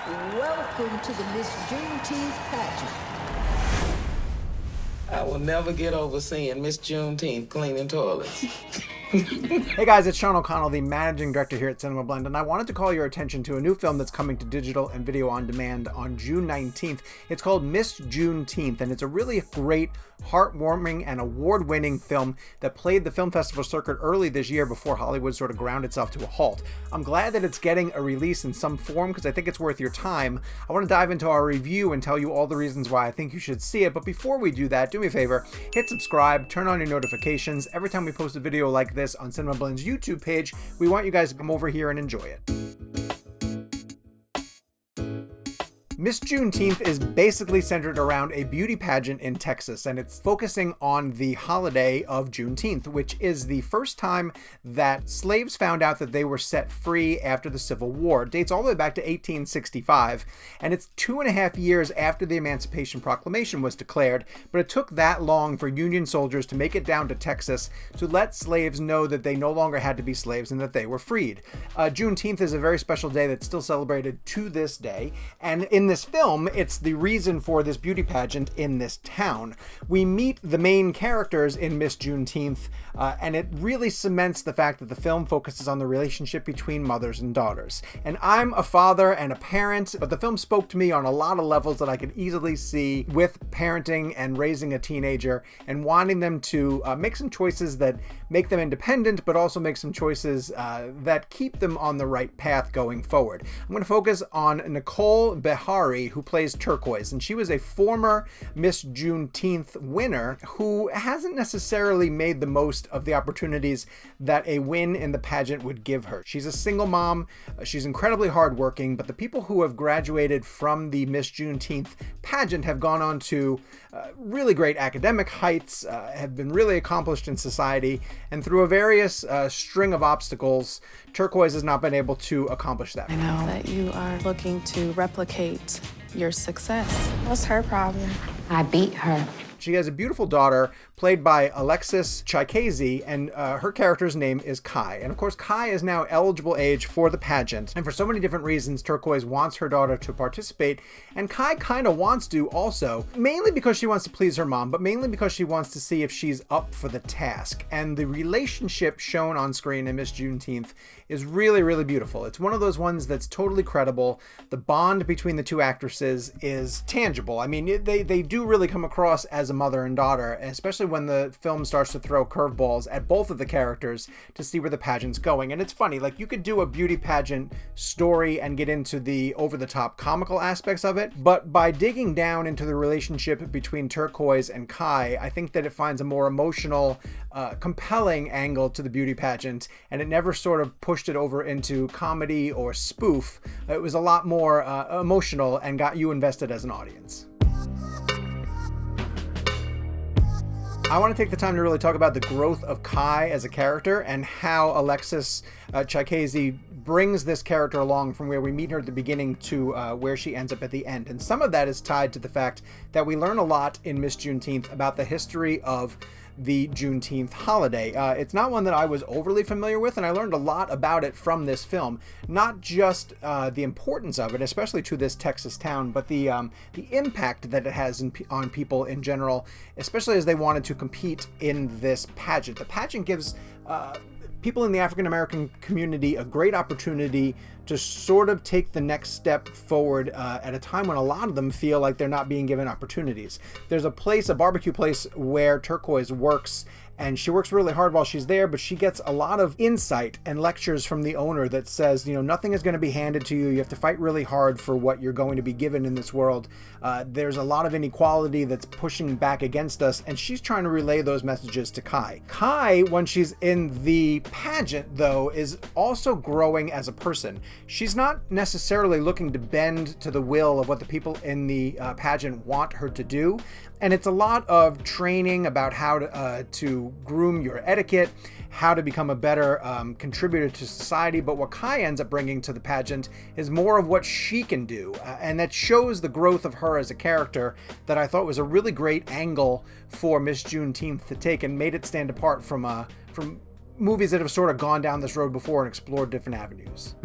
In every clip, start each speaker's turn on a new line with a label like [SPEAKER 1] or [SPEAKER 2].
[SPEAKER 1] Welcome to the Miss Juneteenth pageant.
[SPEAKER 2] I will never get over seeing Miss Juneteenth cleaning toilets.
[SPEAKER 3] Hey guys, it's Sean O'Connell, the managing director here at CinemaBlend, and I wanted to call your attention to a new film that's coming to digital and video on demand on June 19th. It's called Miss Juneteenth, and it's a really great, heartwarming, and award-winning film that played the film festival circuit early this year before Hollywood sort of ground itself to a halt. I'm glad that it's getting a release in some form because I think it's worth your time. I want to dive into our review and tell you all the reasons why I think you should see it, but before we do that, do me a favor, hit subscribe, turn on your notifications. Every time we post a video like this on CinemaBlend's YouTube page, we want you guys to come over here and enjoy it. Miss Juneteenth is basically centered around a beauty pageant in Texas, and it's focusing on the holiday of Juneteenth, which is the first time that slaves found out that they were set free after the Civil War. It dates all the way back to 1865, and it's 2.5 years after the Emancipation Proclamation was declared, but it took that long for Union soldiers to make it down to Texas to let slaves know that they no longer had to be slaves and that they were freed. Juneteenth is a very special day that's still celebrated to this day, and in this film, it's the reason for this beauty pageant in this town. We meet the main characters in Miss Juneteenth, and it really cements the fact that the film focuses on the relationship between mothers and daughters. And I'm a father and a parent, but the film spoke to me on a lot of levels that I could easily see with parenting and raising a teenager and wanting them to make some choices that make them independent, but also make some choices that keep them on the right path going forward. I'm going to focus on Nicole Behari, who plays Turquoise, and she was a former Miss Juneteenth winner who hasn't necessarily made the most of the opportunities that a win in the pageant would give her. She's a single mom, she's incredibly hardworking, but the people who have graduated from the Miss Juneteenth pageant have gone on to really great academic heights, have been really accomplished in society, and through a various string of obstacles, Turquoise has not been able to accomplish that.
[SPEAKER 4] I know that you are looking to replicate your success.
[SPEAKER 5] What's her problem?
[SPEAKER 6] I beat her.
[SPEAKER 3] She has a beautiful daughter played by Alexis Chikese, and her character's name is Kai. And of course, Kai is now eligible age for the pageant. And for so many different reasons, Turquoise wants her daughter to participate. And Kai kind of wants to also, mainly because she wants to please her mom, but mainly because she wants to see if she's up for the task. And the relationship shown on screen in Miss Juneteenth is really, really beautiful. It's one of those ones that's totally credible. The bond between the two actresses is tangible. I mean, they do really come across as a mother and daughter, especially when the film starts to throw curveballs at both of the characters to see where the pageant's going. And it's funny, like you could do a beauty pageant story and get into the over-the-top comical aspects of it, but by digging down into the relationship between Turquoise and Kai, I think that it finds a more emotional, compelling angle to the beauty pageant, and it never sort of pushed it over into comedy or spoof. It was a lot more emotional and got you invested as an audience. I want to take the time to really talk about the growth of Kai as a character and how Alexis Chikese brings this character along from where we meet her at the beginning to where she ends up at the end. And some of that is tied to the fact that we learn a lot in Miss Juneteenth about the history of the Juneteenth holiday. It's not one that I was overly familiar with, and I learned a lot about it from this film. Not just the importance of it, especially to this Texas town, but the impact that it has on people in general, especially as they wanted to compete in this pageant. The pageant gives people in the African American community a great opportunity to sort of take the next step forward at a time when a lot of them feel like they're not being given opportunities. There's a barbecue place where Turquoise works, and she works really hard while she's there, but she gets a lot of insight and lectures from the owner that says, you know, nothing is going to be handed to you. You have to fight really hard for what you're going to be given in this world. There's a lot of inequality that's pushing back against us, and she's trying to relay those messages to Kai. Kai, when she's in the pageant, though, is also growing as a person. She's not necessarily looking to bend to the will of what the people in the pageant want her to do. And it's a lot of training about how to groom your etiquette, how to become a better contributor to society. But what Kai ends up bringing to the pageant is more of what she can do. And that shows the growth of her as a character that I thought was a really great angle for Miss Juneteenth to take and made it stand apart from movies that have sort of gone down this road before and explored different avenues.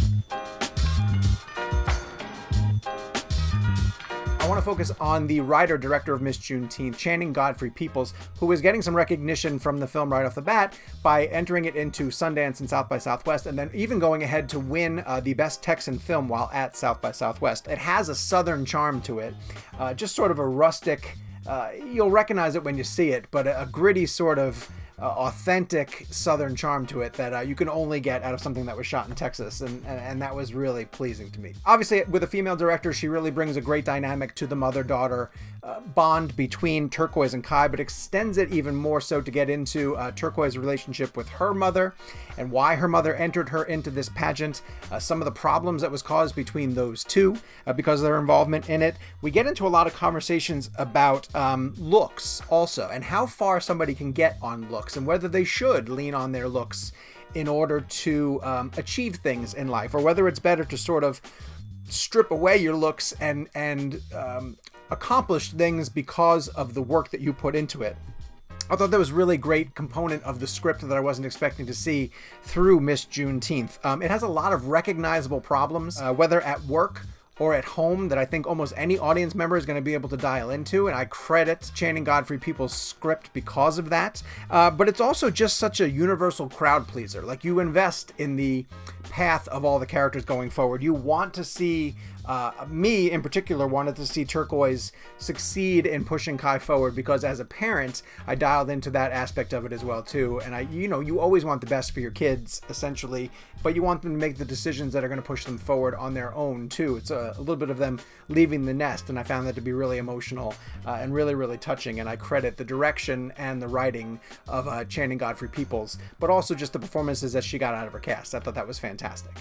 [SPEAKER 3] I want to focus on the writer-director of Miss Juneteenth, Channing Godfrey Peoples, who is getting some recognition from the film right off the bat by entering it into Sundance and South by Southwest, and then even going ahead to win the Best Texan Film while at South by Southwest. It has a southern charm to it, just sort of a rustic, you'll recognize it when you see it, but a gritty sort of authentic southern charm to it that you can only get out of something that was shot in Texas, and that was really pleasing to me. Obviously, with a female director, she really brings a great dynamic to the mother-daughter bond between Turquoise and Kai, but extends it even more so to get into Turquoise's relationship with her mother and why her mother entered her into this pageant, some of the problems that was caused between those two because of their involvement in it. We get into a lot of conversations about looks also, and how far somebody can get on looks, and whether they should lean on their looks in order to achieve things in life, or whether it's better to sort of strip away your looks and accomplish things because of the work that you put into it. I thought that was a really great component of the script that I wasn't expecting to see through Miss Juneteenth. It has a lot of recognizable problems, whether at work or at home, that I think almost any audience member is going to be able to dial into, and I credit Channing Godfrey Peoples' script because of that. But it's also just such a universal crowd pleaser. Like, you invest in the path of all the characters going forward. You want to see, me in particular wanted to see Turquoise succeed in pushing Kai forward, because as a parent, I dialed into that aspect of it as well too. And you always want the best for your kids, essentially, but you want them to make the decisions that are going to push them forward on their own too. It's a little bit of them leaving the nest, and I found that to be really emotional and really, really touching. And I credit the direction and the writing of Channing Godfrey Peoples, but also just the performances that she got out of her cast. I thought that was fantastic.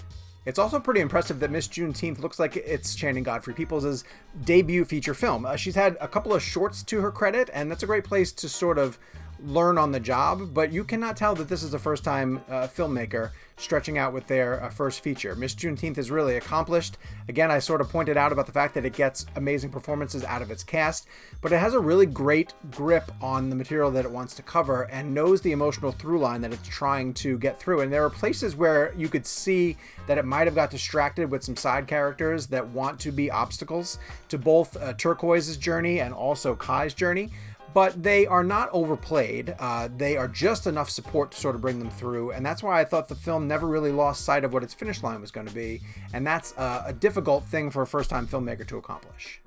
[SPEAKER 3] It's also pretty impressive that Miss Juneteenth looks like it's Channing Godfrey Peoples' debut feature film. She's had a couple of shorts to her credit, and that's a great place to sort of learn on the job, but you cannot tell that this is a first-time filmmaker stretching out with their first feature. Miss Juneteenth is really accomplished. Again, I sort of pointed out about the fact that it gets amazing performances out of its cast, but it has a really great grip on the material that it wants to cover and knows the emotional through line that it's trying to get through. And there are places where you could see that it might have got distracted with some side characters that want to be obstacles to both Turquoise's journey and also Kai's journey. But they are not overplayed. They are just enough support to sort of bring them through, and that's why I thought the film never really lost sight of what its finish line was going to be, and that's a difficult thing for a first-time filmmaker to accomplish.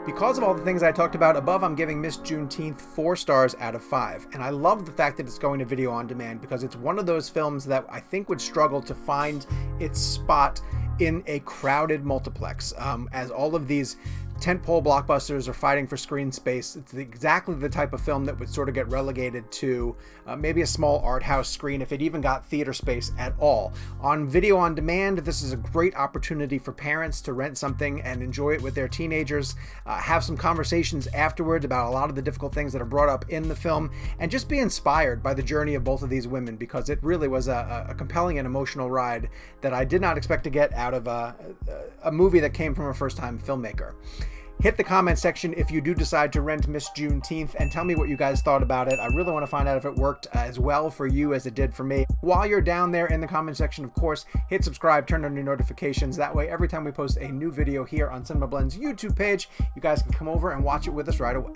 [SPEAKER 3] Because of all the things I talked about above, I'm giving Miss Juneteenth 4 stars out of 5, and I love the fact that it's going to video on demand, because it's one of those films that I think would struggle to find its spot in a crowded multiplex, as all of these tentpole blockbusters are fighting for screen space. It's exactly the type of film that would sort of get relegated to maybe a small art house screen, if it even got theater space at all. On video on demand, this is a great opportunity for parents to rent something and enjoy it with their teenagers, have some conversations afterwards about a lot of the difficult things that are brought up in the film, and just be inspired by the journey of both of these women, because it really was a compelling and emotional ride that I did not expect to get out of a movie that came from a first-time filmmaker. Hit the comment section if you do decide to rent Miss Juneteenth, and tell me what you guys thought about it. I really want to find out if it worked as well for you as it did for me. While you're down there in the comment section, of course, hit subscribe, turn on your notifications. That way, every time we post a new video here on CinemaBlend's YouTube page, you guys can come over and watch it with us right away.